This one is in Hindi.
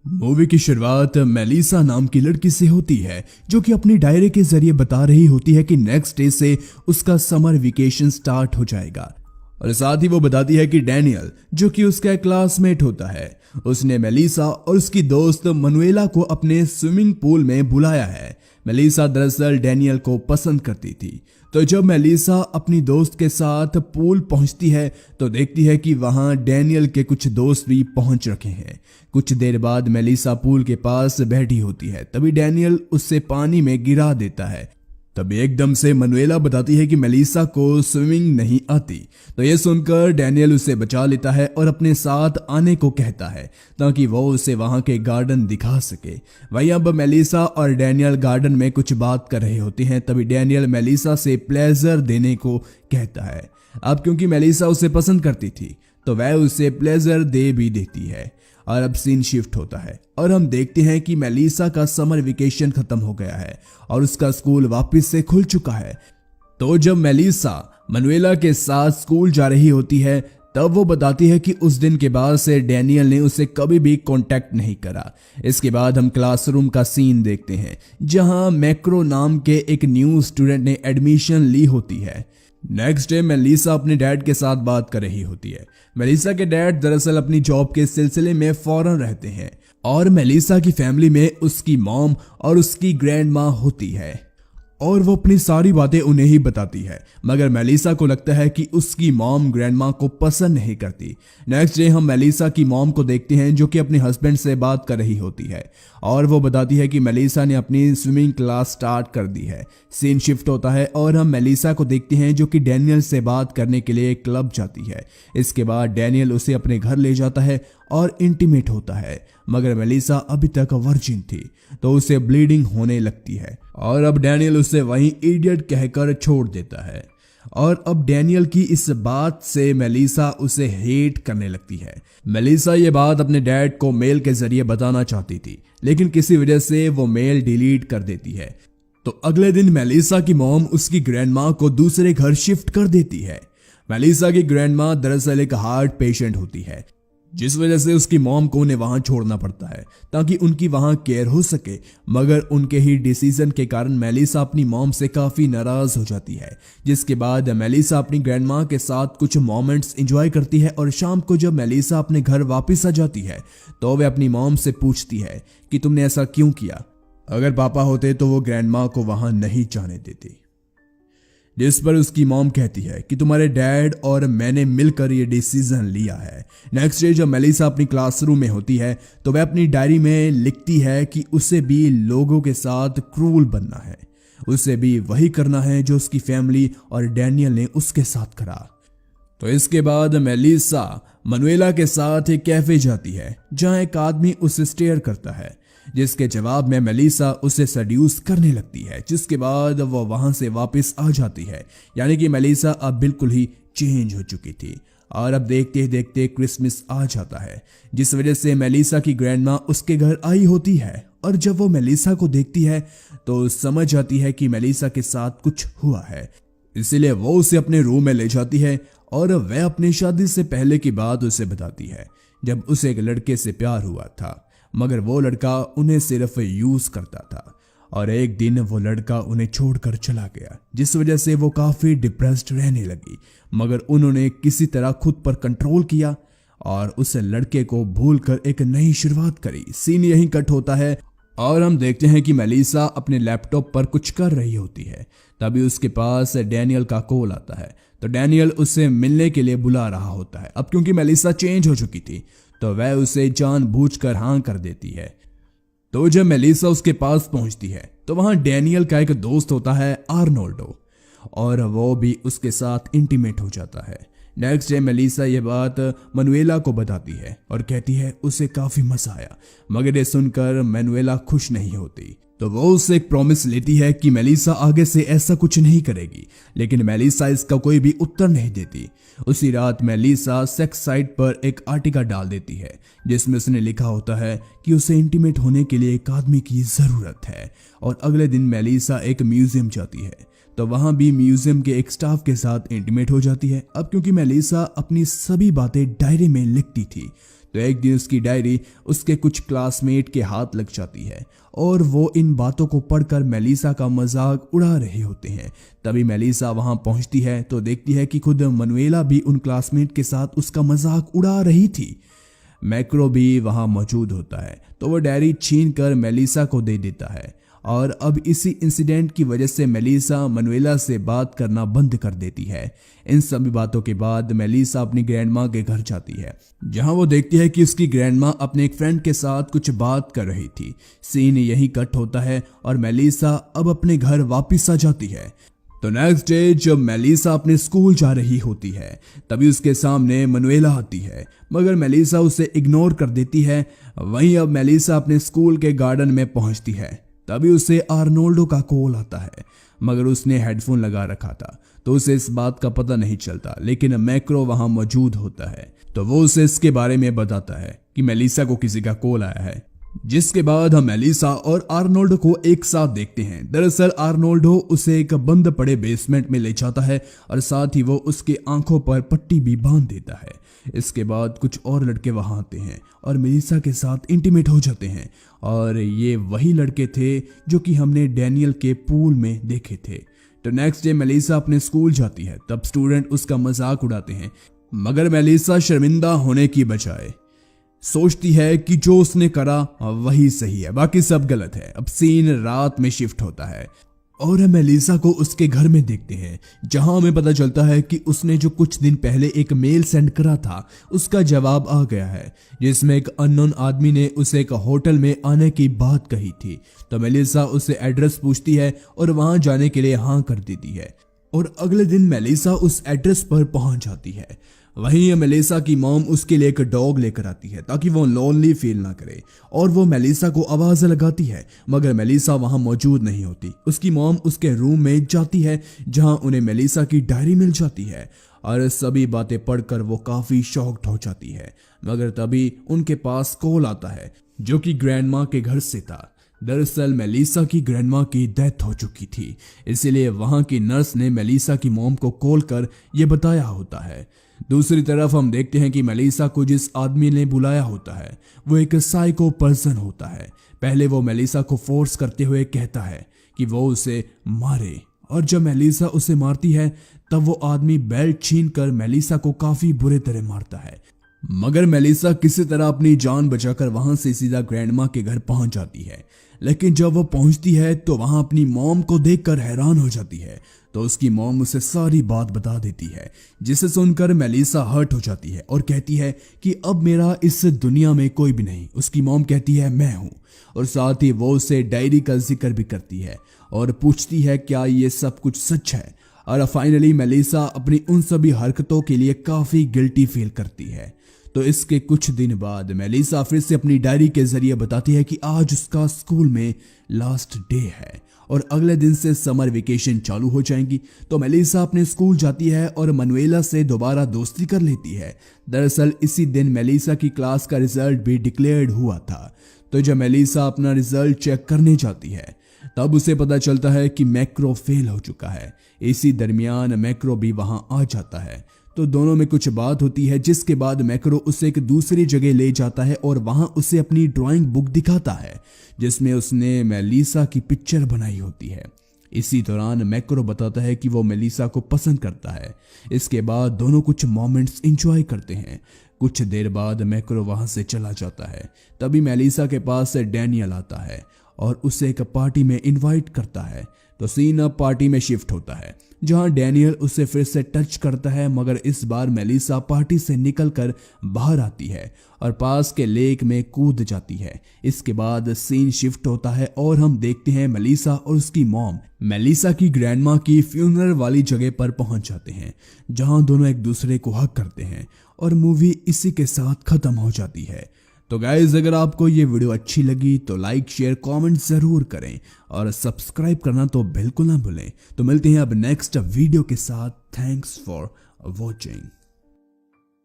मूवी की शुरुआत मेलिसा नाम की लड़की से होती है जो कि अपनी डायरी के जरिए बता रही होती है कि नेक्स्ट डे से उसका समर वेकेशन स्टार्ट हो जाएगा। और साथ ही वो बताती है कि डैनियल जो कि उसका क्लासमेट होता है उसने मेलिसा और उसकी दोस्त मनुएला को अपने स्विमिंग पूल में बुलाया है। मेलिसा दरअसल डैनियल को पसंद करती थी। तो जब मेलिसा अपनी दोस्त के साथ पूल पहुंचती है तो देखती है कि वहां डैनियल के कुछ दोस्त भी पहुंच रखे हैं। कुछ देर बाद मेलिसा पूल के पास बैठी होती है, तभी डैनियल उससे पानी में गिरा देता है। तभी एकदम से मनुएला बताती है कि मेलिसा को स्विमिंग नहीं आती। तो ये सुनकर डैनियल उसे बचा लेता है और अपने साथ आने को कहता है ताकि वो उसे वहां के गार्डन दिखा सके। वहीं अब मेलिसा और डैनियल गार्डन में कुछ बात कर रहे होते हैं। तभी डैनियल मेलिसा से प्लेजर देने को कहता है। अब क्योंकि मेलिसा उसे पसंद करती थी तो वह उसे प्लेजर दे भी देती है। और अब सीन शिफ्ट होता है और हम देखते हैं कि मेलिसा का समर वेकेशन खत्म हो गया है और उसका स्कूल वापस से खुल चुका है। तो जब मेलिसा मनुएला के साथ स्कूल जा रही होती है तब वो बताती है कि उस दिन के बाद से डैनियल ने उसे कभी भी कांटेक्ट नहीं करा। इसके बाद हम क्लासरूम का सीन देखते हैं जहां मैक्रो नाम के एक न्यू स्टूडेंट ने एडमिशन ली होती है। नेक्स्ट डे मेलिसा अपने डैड के साथ बात कर रही होती है। मेलिसा के डैड दरअसल अपनी जॉब के सिलसिले में फॉरेन रहते हैं और मेलिसा की फैमिली में उसकी मॉम और उसकी ग्रैंड माँ होती है और वो अपनी सारी बातें उन्हें ही बताती है। मगर मेलिसा को लगता है कि उसकी मॉम ग्रैंडमा को पसंद नहीं करती। नेक्स्ट डे हम मेलिसा की मॉम को देखते हैं जो कि अपने हस्बैंड से बात कर रही होती है और वो बताती है कि मेलिसा ने अपनी स्विमिंग क्लास स्टार्ट कर दी है। सीन शिफ्ट होता है और हम मेलिसा को देखते हैं जो कि डैनियल से बात करने के लिए क्लब जाती है। इसके बाद डैनियल उसे अपने घर ले जाता है और इंटीमेट होता है। मगर मेलिसा अभी तक वर्जिन थी तो उसे ब्लीडिंग होने लगती है और अब डैनियल उसे वहीं इडियट कहकर छोड़ देता है। और अब डैनियल की इस बात से मेलिसा उसे हेट करने लगती है। मेलिसा ये बात अपने डैड को मेल के जरिए बताना चाहती थी लेकिन किसी वजह से वो मेल डिलीट कर देती है। तो अगले दिन मेलिसा की मॉम उसकी ग्रैंडमा को दूसरे घर शिफ्ट कर देती है। मेलिसा की ग्रैंडमा दरअसल एक हार्ट पेशेंट होती है जिस वजह से उसकी मॉम को उन्हें वहां छोड़ना पड़ता है ताकि उनकी वहां केयर हो सके। मगर उनके ही डिसीजन के कारण मेलिसा अपनी मॉम से काफी नाराज हो जाती है। जिसके बाद मेलिसा अपनी ग्रैंडमा के साथ कुछ मोमेंट्स एंजॉय करती है और शाम को जब मेलिसा अपने घर वापस आ जाती है तो वह अपनी मॉम से पूछती है कि तुमने ऐसा क्यों किया। अगर पापा होते तो वो ग्रैंडमा को वहां नहीं जाने देती। जिस पर उसकी मॉम कहती है कि तुम्हारे डैड और मैंने मिलकर ये डिसीजन लिया है। नेक्स्ट डे जब मेलिसा अपनी क्लासरूम में होती है तो वह अपनी डायरी में लिखती है कि उसे भी लोगों के साथ क्रूल बनना है, उसे भी वही करना है जो उसकी फैमिली और डैनियल ने उसके साथ करा। तो इसके बाद मेलिसा मनुएला के साथ एक कैफे जाती है जहां एक आदमी उसे स्टेयर करता है जिसके जवाब में मेलिसा उसे सड्यूस करने लगती है। जिसके बाद वो वहां से वापस आ जाती है। यानी कि मेलिसा अब बिल्कुल ही चेंज हो चुकी थी। और अब देखते ही देखते क्रिसमस आ जाता है जिस वजह से मेलिसा की ग्रैंडमा उसके घर आई होती है और जब वो मेलिसा को देखती है तो समझ जाती है कि मेलिसा के साथ कुछ हुआ है। इसीलिए वो उसे अपने रूम में ले जाती है और वह अपनी शादी से पहले की बात उसे बताती है जब उसे एक लड़के से प्यार हुआ था मगर वो लड़का उन्हें सिर्फ यूज करता था और एक दिन वो लड़का उन्हें छोड़कर चला गया जिस वजह से वो काफी डिप्रेस्ड रहने लगी। मगर उन्होंने किसी तरह खुद पर कंट्रोल किया और उस लड़के को भूलकर एक नई शुरुआत करी। सीन यहीं कट होता है और हम देखते हैं कि मेलिसा अपने लैपटॉप पर कुछ कर रही होती है। तभी उसके पास डैनियल का कॉल आता है तो डैनियल उससे मिलने के लिए बुला रहा होता है। अब क्योंकि मेलिसा चेंज हो चुकी थी तो वह उसे जानबूझकर हाँ कर देती है। तो जब मेलिसा उसके पास पहुंचती है तो वहां डैनियल का एक दोस्त होता है आर्नोल्डो और वो भी उसके साथ इंटीमेट हो जाता है। नेक्स्ट डे मेलिसा ये बात मनुएला को बताती है और कहती है उसे काफी मजा आया। मगर ये सुनकर मनुएला खुश नहीं होती तो वो उससे एक प्रॉमिस लेती है कि मेलिसा आगे से ऐसा कुछ नहीं करेगी। लेकिन मेलिसा इसका कोई भी उत्तर नहीं देती। उसी रात मेलिसा सेक्स साइट पर एक आर्टिकल डाल देती है जिसमें उसने लिखा होता है कि उसे इंटीमेट होने के लिए एक आदमी की जरूरत है। और अगले दिन मेलिसा एक म्यूजियम जाती है तो वहां भी म्यूजियम के एक स्टाफ के साथ इंटीमेट हो जाती है। अब क्योंकि मेलिसा अपनी सभी बातें डायरी में लिखती थी तो एक दिन उसकी डायरी उसके कुछ क्लासमेट के हाथ लग जाती है और वो इन बातों को पढ़कर मेलिसा का मजाक उड़ा रहे होते हैं। तभी मेलिसा वहां पहुंचती है तो देखती है कि खुद मनुएला भी उन क्लासमेट के साथ उसका मजाक उड़ा रही थी। मैक्रो भी वहां मौजूद होता है तो वो डायरी छीन कर मेलिसा को दे देता है और अब इसी इंसिडेंट की वजह से मेलिसा मनुएला से बात करना बंद कर देती है। इन सभी बातों के बाद मेलिसा अपनी ग्रैंडमा के घर जाती है जहां वो देखती है कि उसकी ग्रैंडमा अपने एक फ्रेंड के साथ कुछ बात कर रही थी। सीन यहीं कट होता है और मेलिसा अब अपने घर वापस आ जाती है। तो नेक्स्ट डे जब मेलिसा अपने स्कूल जा रही होती है तभी उसके सामने मनुएला आती है, मगर मेलिसा उसे इग्नोर कर देती है। वहीं अब मेलिसा अपने स्कूल के गार्डन में पहुंचती है तभी उसे आर्नोल्डो का कॉल आता है, मगर उसने हेडफोन लगा रखा था तो उसे इस बात का पता नहीं चलता। लेकिन मैक्रो वहां मौजूद होता है तो वो उसे इसके बारे में बताता है कि मेलिसा को किसी का कॉल आया है, जिसके बाद हम मेलिसा और आर्नोल्डो को एक साथ देखते हैं। दरअसल आर्नोल्डो उसे एक बंद पड़े बेसमेंट में ले जाता है और साथ ही वो उसके आंखों पर पट्टी भी बांध देता है। इसके बाद कुछ और लड़के वहां आते हैं और मेलिसा के साथ इंटीमेट हो जाते हैं और ये वही लड़के थे जो कि हमने डैनियल के पूल में देखे थे। तो नेक्स्ट डे मेलिसा अपने स्कूल जाती है तब स्टूडेंट उसका मजाक उड़ाते हैं, मगर मेलिसा शर्मिंदा होने की बजाय सोचती है कि जो उसने करा वही सही है, बाकी सब गलत है। अब सीन रात में शिफ्ट होता है और हम मेलिसा को उसके घर में देखते हैं जहां हमें पता चलता है कि उसने जो कुछ दिन पहले एक मेल सेंड करा था उसका जवाब आ गया है, जिसमें एक अननोन आदमी ने उसे एक होटल में आने की बात कही थी। तो मेलिसा उसे एड्रेस पूछती है और वहां जाने के लिए हाँ कर देती है और अगले दिन मेलिसा उस एड्रेस पर पहुंच जाती है। वहीं मेलिसा की मॉम उसके लिए एक डॉग लेकर आती है ताकि वो लोनली फील ना करे और वो मेलिसा को आवाज लगाती है, मगर मेलिसा वहां मौजूद नहीं होती। उसकी मॉम उसके रूम में जाती है जहां उन्हें मेलिसा की डायरी मिल जाती है और सभी बातें पढ़कर वो काफी शॉक्ड हो जाती है। मगर तभी उनके पास कॉल आता है जो कि ग्रैंडमा के घर से था। दरअसल मेलिसा की ग्रैंडमा की डेथ हो चुकी थी, इसीलिए वहां की नर्स ने मेलिसा की मॉम को कॉल कर यह बताया होता है। दूसरी तरफ हम देखते हैं कि मेलिसा को जिस आदमी ने बुलाया होता है वो एक साइको पर्सन होता है। पहले वो मेलिसा को फोर्स करते हुए कहता है कि वो उसे मारे और जब मेलिसा उसे मारती है तब वो आदमी बेल्ट छीन कर मेलिसा को काफी बुरे तरह मारता है, मगर मेलिसा किसी तरह अपनी जान बचाकर वहां से सीधा ग्रैंडमा के घर पहुंच जाती है। लेकिन जब वो पहुंचती है तो वहां अपनी मॉम को देखकर हैरान हो जाती है तो उसकी मॉम उसे सारी बात बता देती है, जिसे सुनकर मेलिसा हर्ट हो जाती है और कहती है कि अब मेरा इस दुनिया में कोई भी नहीं। उसकी मॉम कहती है मैं हूं और साथ ही वो उसे डायरी का जिक्र भी करती है और पूछती है क्या ये सब कुछ सच है। और फाइनली मेलिसा अपनी उन सभी हरकतों के लिए काफी गिल्टी फील करती है। तो इसके कुछ दिन बाद मेलिसा फिर से अपनी डायरी के जरिए बताती है कि आज उसका स्कूल में लास्ट डे है और अगले दिन से समर वेकेशन चालू हो जाएंगी। तो मेलिसा अपने स्कूल जाती है और मनुएला से दोबारा दोस्ती कर लेती है। दरअसल इसी दिन मेलिसा की क्लास का रिजल्ट भी डिक्लेयर्ड हुआ था। तो जब मेलिसा अपना रिजल्ट चेक करने जाती है तब उसे पता चलता है कि मैक्रो फेल हो चुका है। इसी दरमियान मैक्रो भी वहां आ जाता है तो दोनों में कुछ बात होती है, जिसके बाद मैक्रो उसे एक दूसरी जगह ले जाता है और वहां उसे अपनी ड्राइंग बुक दिखाता है जिसमें उसने मेलिसा की पिक्चर बनाई होती है। इसी दौरान मैक्रो बताता है कि वो मेलिसा को पसंद करता है। इसके बाद दोनों कुछ मोमेंट्स एंजॉय करते हैं। कुछ देर बाद मैक्रो वहां से चला जाता है। तभी मेलिसा के पास डैनियल आता है और उसे एक पार्टी में इनवाइट करता है। तो सीन अब पार्टी में शिफ्ट होता है जहां डैनियल उसे फिर से टच करता है, मगर इस बार मेलिसा पार्टी से निकलकर बाहर आती है और पास के लेक में कूद जाती है। इसके बाद सीन शिफ्ट होता है और हम देखते हैं मेलिसा और उसकी मॉम मेलिसा की ग्रैंडमा की फ्यूनरल वाली जगह पर पहुंच जाते हैं जहां दोनों एक दूसरे को हग करते हैं और मूवी इसी के साथ खत्म हो जाती है। तो गाइज अगर आपको ये वीडियो अच्छी लगी तो लाइक शेयर कमेंट जरूर करें और सब्सक्राइब करना तो बिल्कुल ना भूलें। तो मिलते हैं अब नेक्स्ट वीडियो के साथ। Thanks for watching.